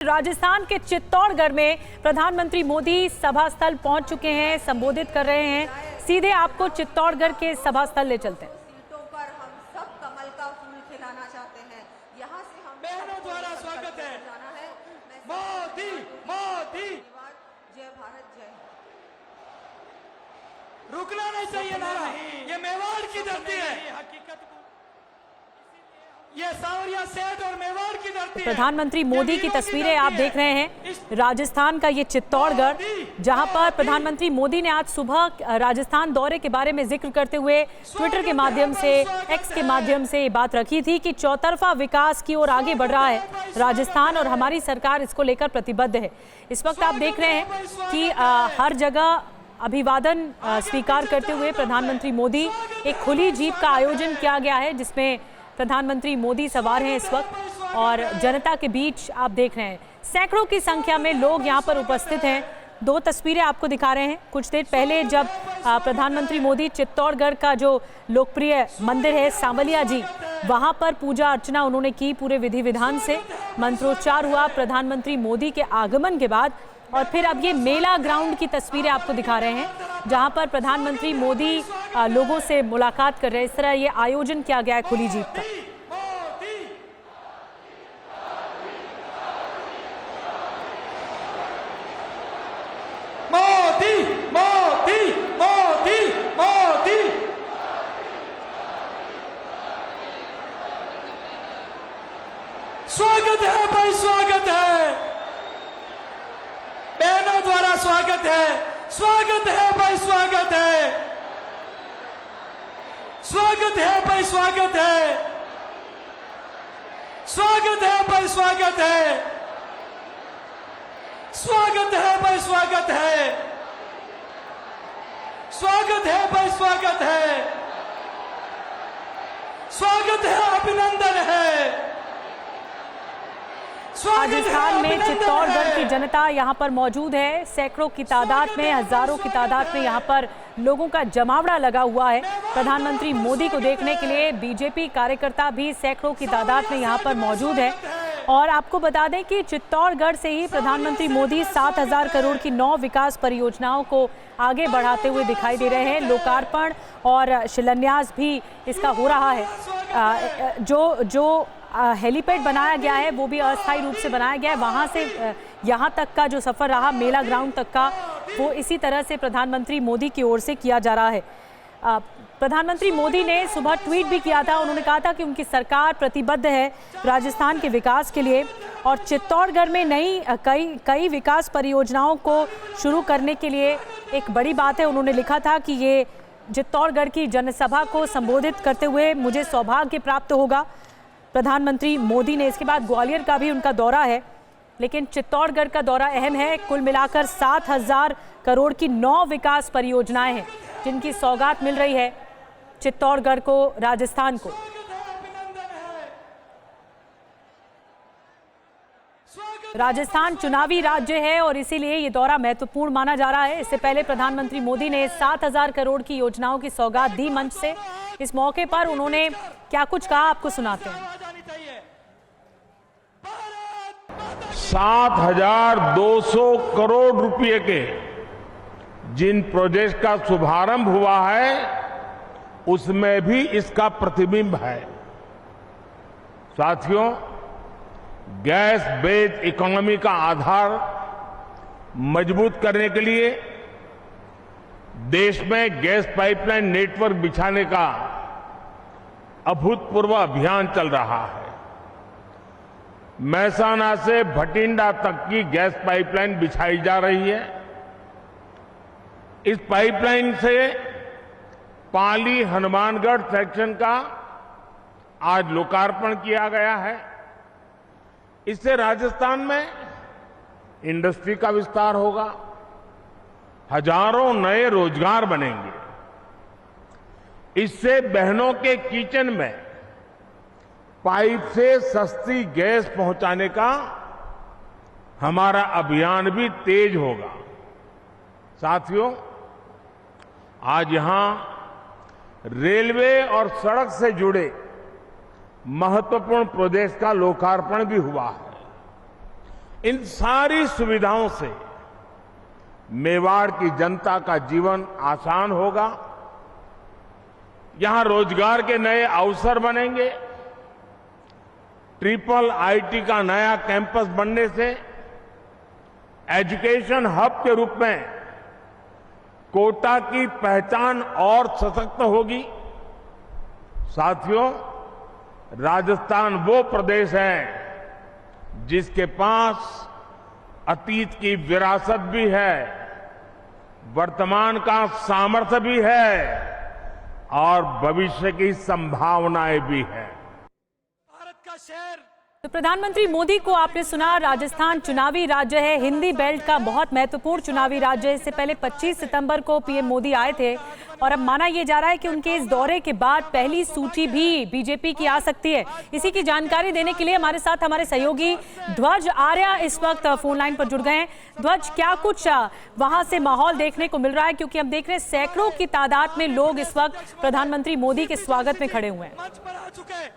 राजस्थान के चित्तौड़गढ़ में प्रधानमंत्री मोदी सभा स्थल पहुंच चुके हैं, संबोधित कर रहे हैं। सीधे आपको चित्तौड़गढ़ के सभा स्थल ले चलते हैं। सीटों पर हम सब कमल का फूल खिलाना चाहते हैं। यहाँ से हम बहनों द्वारा स्वागत है। जाना है। मोदी मोदी जय भारत जय। रुकना नहीं चाहिए नारा। ये मेवाड़ की धरती है, हकीकत ये सावरिया सेठ और मेवाड़ की धरती है। प्रधानमंत्री मोदी की तस्वीरें आप देख रहे हैं। राजस्थान का ये चित्तौड़गढ़, जहां पर प्रधानमंत्री मोदी ने आज सुबह राजस्थान दौरे के बारे में जिक्र करते हुए ट्विटर के माध्यम से, एक्स के माध्यम से ये बात रखी थी कि चौतरफा विकास की ओर आगे बढ़ रहा है राजस्थान और हमारी सरकार इसको लेकर प्रतिबद्ध है। इस वक्त आप देख रहे हैं कि हर जगह अभिवादन स्वीकार करते हुए प्रधानमंत्री मोदी, एक खुली जीप का आयोजन किया गया है जिसमें प्रधानमंत्री मोदी सवार हैं इस वक्त और जनता के बीच आप देख रहे हैं सैकड़ों की संख्या में लोग यहां पर उपस्थित हैं। दो तस्वीरें आपको दिखा रहे हैं। कुछ देर पहले जब प्रधानमंत्री मोदी चित्तौड़गढ़ का जो लोकप्रिय मंदिर है सांवलिया जी, वहां पर पूजा अर्चना उन्होंने की पूरे विधि विधान से। मंत्रोच्चार हुआ प्रधानमंत्री मोदी के आगमन के बाद। और फिर अब ये मेला ग्राउंड की तस्वीरें आपको दिखा रहे हैं जहां पर प्रधानमंत्री मोदी लोगों से मुलाकात कर रहे हैं। इस तरह ये आयोजन किया गया है खुली जीप का। मोदी मोदी मोदी मोदी स्वागत है भाई, स्वागत है। बहनों द्वारा स्वागत है, स्वागत है भाई, स्वागत है। स्वागत है भाई, स्वागत है। स्वागत है भाई, स्वागत है। स्वागत है भाई, स्वागत है। स्वागत है भाई, स्वागत है। स्वागत है, अभिनंदन है। राजस्थान में चित्तौड़गढ़ की जनता यहाँ पर मौजूद है। सैकड़ों की तादाद में, हजारों की तादाद में यहाँ पर लोगों का जमावड़ा लगा हुआ है प्रधानमंत्री मोदी को देखने के लिए। बीजेपी कार्यकर्ता भी सैकड़ों की तादाद में यहाँ पर मौजूद है। और आपको बता दें कि चित्तौड़गढ़ से ही प्रधानमंत्री मोदी 7,000 करोड़ की 9 विकास परियोजनाओं को आगे बढ़ाते हुए दिखाई दे रहे हैं। लोकार्पण और शिलान्यास भी इसका हो रहा है। जो हेलीपैड बनाया गया है वो भी अस्थायी रूप से बनाया गया है। वहाँ से यहाँ तक का जो सफ़र रहा मेला ग्राउंड तक का, वो इसी तरह से प्रधानमंत्री मोदी की ओर से किया जा रहा है। प्रधानमंत्री मोदी ने सुबह ट्वीट भी किया था। उन्होंने कहा था कि उनकी सरकार प्रतिबद्ध है राजस्थान के विकास के लिए और चित्तौड़गढ़ में कई विकास परियोजनाओं को शुरू करने के लिए एक बड़ी बात है। उन्होंने लिखा था कि ये चित्तौड़गढ़ की जनसभा को संबोधित करते हुए मुझे सौभाग्य प्राप्त होगा। प्रधानमंत्री मोदी ने इसके बाद ग्वालियर का भी उनका दौरा है, लेकिन चित्तौड़गढ़ का दौरा अहम है। कुल मिलाकर 7,000 करोड़ की 9 विकास परियोजनाएं हैं जिनकी सौगात मिल रही है चित्तौड़गढ़ को, राजस्थान को। राजस्थान चुनावी राज्य है और इसीलिए ये दौरा महत्वपूर्ण माना जा रहा है। इससे पहले प्रधानमंत्री मोदी ने 7,000 करोड़ की योजनाओं की सौगात दी मंच से। इस मौके पर उन्होंने क्या कुछ कहा आपको सुनाते हैं। 7,200 करोड़ रुपए के जिन प्रोजेक्ट का शुभारंभ हुआ है उसमें भी इसका प्रतिबिंब है। साथियों, गैस बेस्ड इकोनॉमी का आधार मजबूत करने के लिए देश में गैस पाइपलाइन नेटवर्क बिछाने का अभूतपूर्व अभियान चल रहा है। महसाना से भटिंडा तक की गैस पाइपलाइन बिछाई जा रही है। इस पाइपलाइन से पाली हनुमानगढ़ सेक्शन का आज लोकार्पण किया गया है। इससे राजस्थान में इंडस्ट्री का विस्तार होगा, हजारों नए रोजगार बनेंगे। इससे बहनों के किचन में पाइप से सस्ती गैस पहुंचाने का हमारा अभियान भी तेज होगा। साथियों, आज यहां रेलवे और सड़क से जुड़े महत्वपूर्ण प्रोजेक्ट का लोकार्पण भी हुआ है। इन सारी सुविधाओं से मेवाड़ की जनता का जीवन आसान होगा, यहां रोजगार के नए अवसर बनेंगे। ट्रिपल आईटी का नया कैंपस बनने से एजुकेशन हब के रूप में कोटा की पहचान और सशक्त होगी। साथियों, राजस्थान वो प्रदेश है जिसके पास अतीत की विरासत भी है, वर्तमान का सामर्थ्य भी है और भविष्य की संभावनाएं भी है। भारत का शहर तो प्रधानमंत्री मोदी को आपने सुना। राजस्थान चुनावी राज्य है, हिंदी बेल्ट का बहुत महत्वपूर्ण चुनावी राज्य है। इससे पहले 25 सितंबर को पीएम मोदी आए थे और अब माना यह जा रहा है कि उनके इस दौरे के बाद पहली सूची भी बीजेपी की आ सकती है। इसी की जानकारी देने के लिए हमारे साथ हमारे सहयोगी ध्वज आर्या इस वक्त फोन लाइन पर जुड़ गए हैं। ध्वज, क्या कुछ वहां से माहौल देखने को मिल रहा है, क्योंकि हम देख रहे हैं सैकड़ों की तादाद में लोग इस वक्त प्रधानमंत्री मोदी के स्वागत में खड़े हुए हैं। मंच पर आ चुके हैं।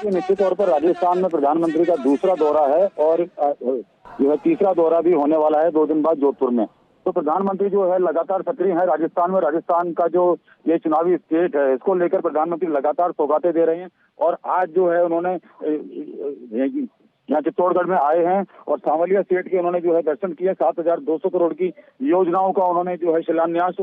निश्चित तौर पर राजस्थान में प्रधानमंत्री का दूसरा दौरा है और जो है तीसरा दौरा भी होने वाला है 2 दिन बाद जोधपुर में। तो प्रधानमंत्री जो है लगातार सक्रिय है राजस्थान में। राजस्थान का जो ये चुनावी स्टेट है, इसको लेकर प्रधानमंत्री लगातार सौगातें दे रहे हैं और आज जो है उन्होंने यहाँ चित्तौड़गढ़ में आए हैं और सांवलिया स्टेट के उन्होंने जो है दर्शन किया। 7,200 करोड़ की योजनाओं का उन्होंने जो है शिलान्यास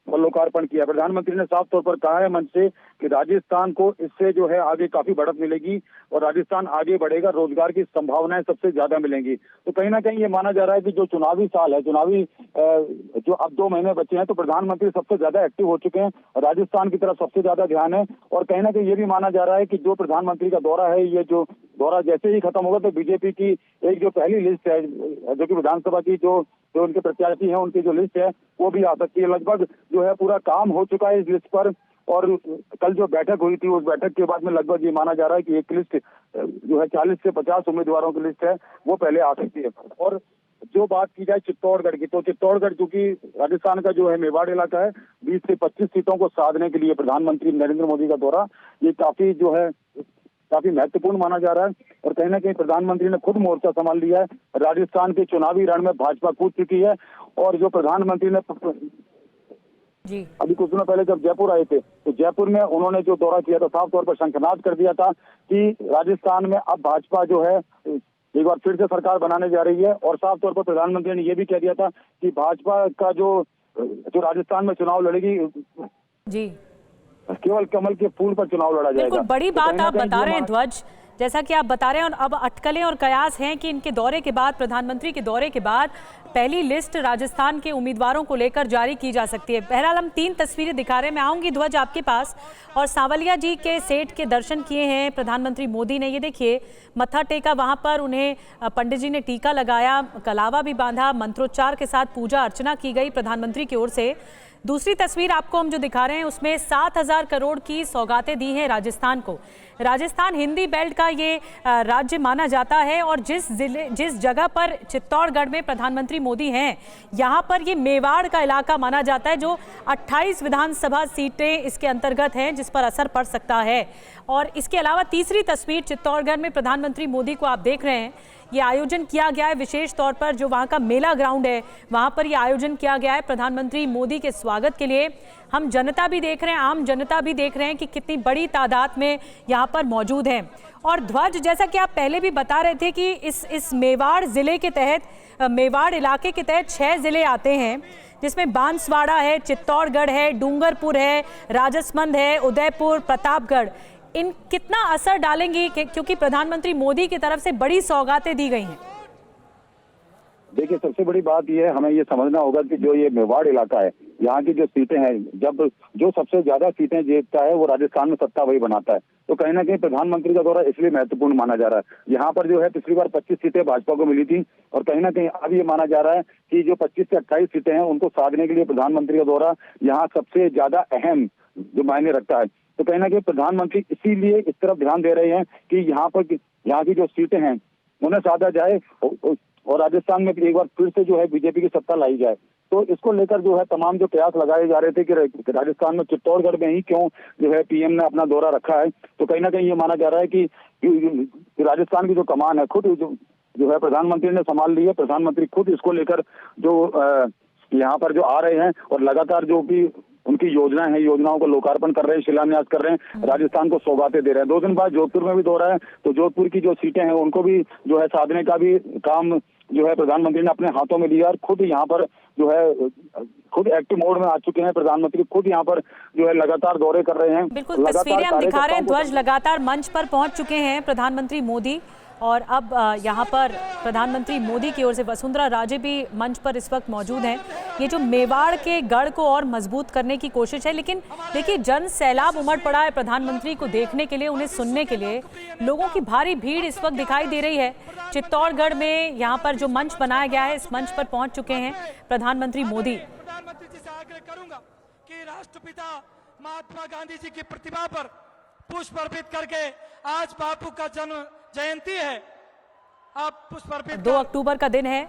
और लोकार्पण किया। प्रधानमंत्री ने साफ तौर पर कहा है मंच से कि राजस्थान को इससे जो है आगे काफी बढ़त मिलेगी और राजस्थान आगे बढ़ेगा, रोजगार की संभावनाएं सबसे ज्यादा मिलेंगी। तो कहीं ना कहीं ये माना जा रहा है कि जो चुनावी साल है, चुनावी जो अब 2 महीने बचे हैं, तो प्रधानमंत्री सबसे ज्यादा एक्टिव हो चुके हैं। राजस्थान की तरफ सबसे ज्यादा ध्यान है और कहीं ना कहीं ये भी माना जा रहा है कि जो प्रधानमंत्री का दौरा है, ये जो दौरा जैसे ही खत्म होगा तो बीजेपी की एक जो पहली लिस्ट है, जो कि विधानसभा की जो उनके प्रत्याशी हैं उनकी जो लिस्ट है वो भी आ सकती है। लगभग जो है पूरा काम हो चुका है इस लिस्ट पर और कल जो बैठक हुई थी उस बैठक के बाद में लगभग ये माना जा रहा है कि एक लिस्ट जो है 40 से 50 उम्मीदवारों की लिस्ट है वो पहले आ सकती है। और जो बात की जाए चित्तौड़गढ़ की, तो चित्तौड़गढ़ चूंकि राजस्थान का जो है मेवाड़ इलाका है, 20 से 25 सीटों को साधने के लिए प्रधानमंत्री नरेंद्र मोदी का दौरा ये काफी महत्वपूर्ण माना जा रहा है। और कहीं ना कहीं प्रधानमंत्री ने खुद मोर्चा संभाल लिया है। राजस्थान के चुनावी रण में भाजपा कूद चुकी है और जो प्रधानमंत्री ने जी अभी कुछ दिनों पहले जब जयपुर आए थे तो जयपुर में उन्होंने जो दौरा किया था साफ तौर पर शंखनाद कर दिया था कि राजस्थान में अब भाजपा जो है एक बार फिर से सरकार बनाने जा रही है। और साफ तौर पर प्रधानमंत्री ने यह भी कह दिया था कि भाजपा का जो राजस्थान में चुनाव लड़ेगी जी केवल कमल के फूल पर चुनाव लड़ा जाएगा। बिल्कुल बड़ी बात आप बता रहे हैं ध्वज, जैसा कि आप बता रहे हैं। और अब अटकलें और कयास हैं कि इनके दौरे के बाद, प्रधानमंत्री के दौरे के बाद पहली लिस्ट राजस्थान के उम्मीदवारों को लेकर जारी की जा सकती है। बहरहाल हम 3 तस्वीरें दिखा रहे हैं। मैं आऊंगी ध्वज आपके पास। और सांवलिया जी के सेठ के दर्शन किए हैं प्रधानमंत्री मोदी ने। ये देखिए मत्था टेका, वहां पर उन्हें पंडित जी ने टीका लगाया, कलावा भी बांधा, मंत्रोच्चार के साथ पूजा अर्चना की गई प्रधानमंत्री की ओर से। दूसरी तस्वीर आपको हम जो दिखा रहे हैं उसमें 7,000 करोड़ की सौगातें दी हैं राजस्थान को। राजस्थान हिंदी बेल्ट का ये राज्य माना जाता है और जिस जगह पर चित्तौड़गढ़ में प्रधानमंत्री मोदी हैं, यहाँ पर ये मेवाड़ का इलाका माना जाता है, जो 28 विधानसभा सीटें इसके अंतर्गत हैं, जिस पर असर पड़ सकता है। और इसके अलावा तीसरी तस्वीर चित्तौड़गढ़ में प्रधानमंत्री मोदी को आप देख रहे हैं। ये आयोजन किया गया है विशेष तौर पर, जो वहाँ का मेला ग्राउंड है वहाँ पर ये आयोजन किया गया है प्रधानमंत्री मोदी के स्वागत के लिए। हम जनता भी देख रहे हैं, आम जनता भी देख रहे हैं कि कितनी बड़ी तादाद में यहाँ पर मौजूद है। और ध्वज, जैसा कि आप पहले भी बता रहे थे कि इस मेवाड़ जिले के तहत, मेवाड़ इलाके के तहत 6 जिले आते हैं, जिसमें बांसवाड़ा है, चित्तौड़गढ़ है, डूंगरपुर है, राजसमंद है, उदयपुर, प्रतापगढ़। इन कितना असर डालेंगी क्योंकि प्रधानमंत्री मोदी की तरफ से बड़ी सौगातें दी गई हैं? देखिए, सबसे बड़ी बात यह है, हमें ये समझना होगा कि जो ये मेवाड़ इलाका है, यहाँ की जो सीटें हैं, जब जो सबसे ज्यादा सीटें जीतता है वो राजस्थान में सत्ता वही बनाता है। तो कहीं ना कहीं प्रधानमंत्री का दौरा इसलिए महत्वपूर्ण माना जा रहा है। यहाँ पर जो है पिछली बार 25 सीटें भाजपा को मिली थी और कहीं ना कहीं अब ये माना जा रहा है कि जो 25 से 28 सीटें हैं उनको साधने के लिए प्रधानमंत्री का दौरा यहाँ सबसे ज्यादा अहम जो मायने रखता है। तो कहीं ना कहीं प्रधानमंत्री इसीलिए इस तरफ ध्यान दे रहे हैं कि यहाँ की जो सीटें हैं उन्हें साधा जाए और राजस्थान में एक बार फिर से जो है बीजेपी की सत्ता लाई जाए। तो इसको लेकर जो है तमाम जो प्रयास लगाए जा रहे थे कि राजस्थान में चित्तौड़गढ़ में ही क्यों जो है पीएम ने अपना दौरा रखा है। तो कहीं ना कहीं ये माना जा रहा है कि राजस्थान की जो कमान है, खुद जो जो है प्रधानमंत्री ने संभाल ली है। प्रधानमंत्री खुद इसको लेकर जो यहाँ पर जो आ रहे हैं और लगातार जो भी उनकी योजनाएं हैं, योजनाओं को लोकार्पण कर रहे हैं, शिलान्यास कर रहे हैं, राजस्थान को सौगातें दे रहे हैं। 2 दिन बाद जोधपुर में भी दौरा है, तो जोधपुर की जो सीटें हैं उनको भी जो है साधने का भी काम जो है प्रधानमंत्री ने अपने हाथों में लिया और खुद यहाँ पर जो है खुद एक्टिव मोड में आ चुके हैं। प्रधानमंत्री खुद यहाँ पर जो है लगातार दौरे कर रहे हैं। बिल्कुल, तस्वीरें हम दिखा रहे हैं, ध्वज लगातार मंच पर पहुंच चुके हैं प्रधानमंत्री मोदी, और अब यहाँ पर प्रधानमंत्री मोदी की ओर से वसुंधरा राजे भी मंच पर इस वक्त मौजूद हैं। ये जो मेवाड़ के गढ़ को और मजबूत करने की कोशिश है, लेकिन देखिए जन सैलाब उमड़ पड़ा है प्रधानमंत्री को देखने के लिए, उन्हें सुनने के लिए। लोगों की भारी भीड़ इस वक्त दिखाई दे रही है। चित्तौड़गढ़ में यहाँ पर जो मंच बनाया गया है, इस मंच पर पहुंच चुके हैं प्रधानमंत्री मोदी। प्रधानमंत्री जी से आग्रह करूंगा कि राष्ट्रपिता महात्मा गांधी जी की प्रतिमा पर पुष्प अर्पित करके, आज बापू का जन्म जयंती है, आप पुष्प अर्पित 2 अक्टूबर का दिन है,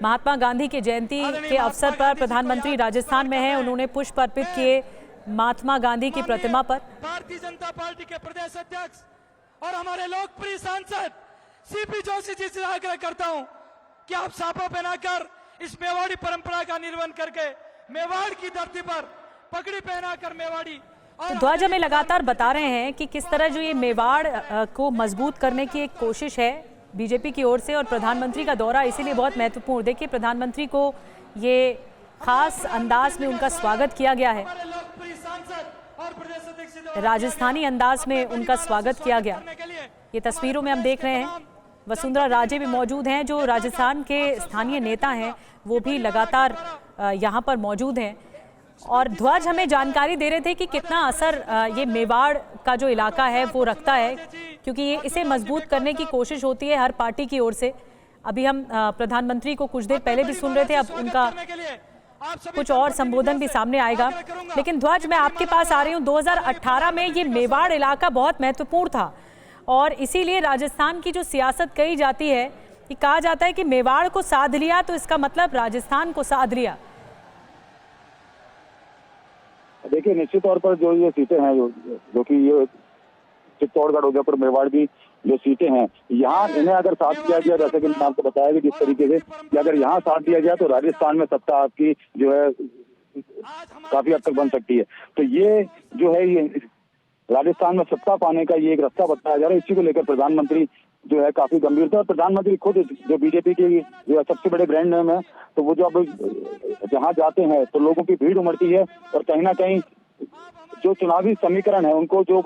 महात्मा गांधी की जयंती के अवसर पर प्रधानमंत्री राजस्थान में हैं। उन्होंने पुष्प अर्पित किए महात्मा गांधी की प्रतिमा पर। भारतीय जनता पार्टी के प्रदेश अध्यक्ष और हमारे लोकप्रिय सांसद सीपी जोशी जी से आग्रह करता हूं कि आप साफा पहनाकर इस मेवाड़ी परंपरा का निर्वहन करके मेवाड़ की धरती पर पगड़ी पहनाकर मेवाड़ी तो ध्वज हमें लगातार बता रहे हैं कि किस तरह जो ये मेवाड़ को मजबूत करने की एक कोशिश है बीजेपी की ओर से, और प्रधानमंत्री का दौरा इसीलिए बहुत महत्वपूर्ण। देखिए प्रधानमंत्री को ये खास अंदाज में उनका स्वागत किया गया है, राजस्थानी अंदाज में उनका स्वागत किया गया। ये तस्वीरों में हम देख रहे हैं वसुंधरा राजे भी मौजूद हैं, जो राजस्थान के स्थानीय नेता हैं, वो भी लगातार यहाँ पर मौजूद हैं। और ध्वज हमें जानकारी दे रहे थे कि कितना असर ये मेवाड़ का जो इलाका है वो रखता है, क्योंकि ये इसे मजबूत करने की कोशिश होती है हर पार्टी की ओर से। अभी हम प्रधानमंत्री को कुछ देर पहले भी सुन रहे थे, अब उनका कुछ और संबोधन भी सामने आएगा। लेकिन ध्वज, मैं आपके पास आ रही हूँ। 2018 में ये मेवाड़ इलाका बहुत महत्वपूर्ण था, और इसीलिए राजस्थान की जो सियासत कही जाती है, कि कहा जाता है कि मेवाड़ को साध लिया तो इसका मतलब राजस्थान को साध लिया। देखिए निश्चित तौर पर जो ये सीटें हैं जो कि ये चित्तौड़गढ़, उदयपुर, मेवाड़ की जो सीटें हैं, यहाँ इन्हें अगर साथ दिया गया, जैसे कि मैंने आपको बताया कि जिस तरीके से कि अगर यहाँ साथ दिया गया तो राजस्थान में सत्ता आपकी जो है काफी हद तक बन सकती है। तो ये जो है ये राजस्थान में सत्ता पाने का ये एक रास्ता बताया जा रहा है। इसी को लेकर प्रधानमंत्री जो है काफी गंभीरता, और प्रधानमंत्री खुद जो बीजेपी की जो सबसे बड़े ब्रांड नेम है, तो वो जब जहाँ जाते हैं तो लोगों की भीड़ उमड़ती है, और कहीं ना कहीं जो चुनावी समीकरण है उनको जो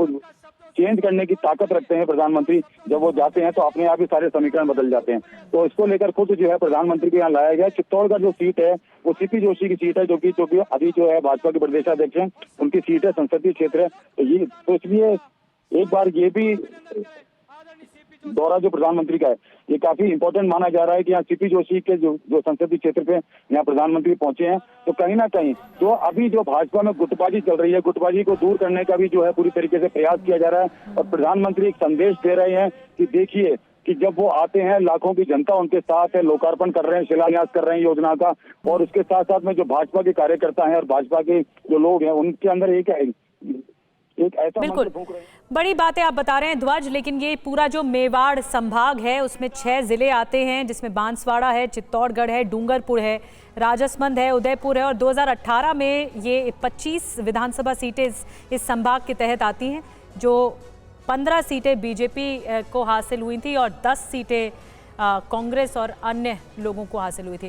चेंज करने की ताकत रखते हैं प्रधानमंत्री, जब वो जाते हैं तो अपने आप ही सारे समीकरण बदल जाते हैं। तो इसको लेकर खुद जो है प्रधानमंत्री को यहाँ लाया गया। चित्तौड़गढ़ जो सीट है वो सीपी जोशी की सीट है, जो कि अभी जो है भाजपा के प्रदेशाध्यक्ष हैं, उनकी सीट है, संसदीय क्षेत्र है। तो इसलिए एक बार ये भी दौरा जो प्रधानमंत्री का है ये काफी इंपॉर्टेंट माना जा रहा है कि यहाँ सीपी जोशी के जो संसदीय क्षेत्र पे यहाँ प्रधानमंत्री पहुंचे हैं। तो कहीं ना कहीं जो अभी जो भाजपा में गुटबाजी चल रही है, गुटबाजी को दूर करने का भी जो है पूरी तरीके से प्रयास किया जा रहा है। और प्रधानमंत्री एक संदेश दे रहे हैं कि देखिए कि जब वो आते हैं लाखों की जनता उनके साथ है, लोकार्पण कर रहे हैं, शिलान्यास कर रहे हैं योजना का, और उसके साथ साथ में जो भाजपा के कार्यकर्ता हैं और भाजपा के जो लोग हैं उनके अंदर एक ऐसा बिल्कुल बड़ी बातें आप बता रहे हैं ध्वज। लेकिन ये पूरा जो मेवाड़ संभाग है उसमें 6 जिले आते हैं, जिसमें बांसवाड़ा है, चित्तौड़गढ़ है, डूंगरपुर है, राजसमंद है, उदयपुर है, और 2018 में ये 25 विधानसभा सीटें इस संभाग के तहत आती हैं, जो 15 सीटें बीजेपी को हासिल हुई थी और 10 सीटें कांग्रेस और अन्य लोगों को हासिल हुई थी।